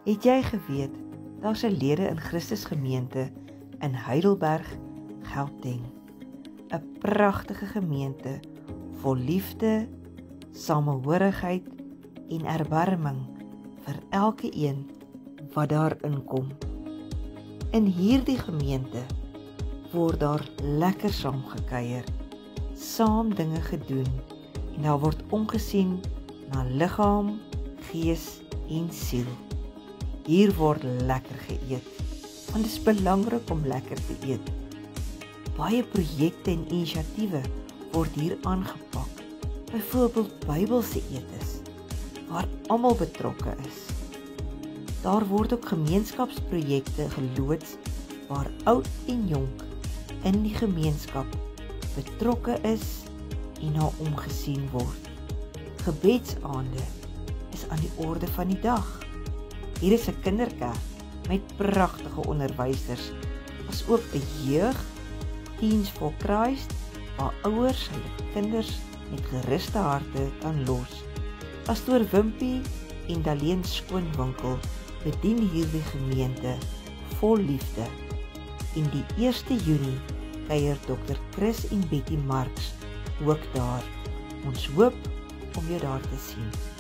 Het jy geweet, daar's 'n lede in Christus gemeente in Heidelberg, Gauteng. 'n Pragtige gemeente, vol liefde, samehorigheid en erbarming vir elke een wat daar inkom. In hierdie gemeente word daar lekker saam gekuier, saam dinge gedoen en daar word omgesien na liggaam, gees en siel. Hier word lekker geëet, want dit is belangrik om lekker te eet. Baie projekte en inisiatiewe word hier aangepak, byvoorbeeld Bybelse etes, waar almal betrokke is. Daar word ook gemeenskapsprojekte geloods, waar oud en jonk in die gemeenskap betrokke is en na omgesien word. Gebedsaande is aan die orde van die dag. Hier is 'n kinderkerk met pragtige onderwysers, as ook 'n jeug, Teens for Christ, waar ouers hulle kinders met geruste harte kan los. Pastoor Wimpie en Daleen Skoonwinkel bedien hierdie gemeente vol liefde. En die 1 Junie kuier Dr. Chris en Betty Marks ook daar. Ons hoop om jou daar te sien.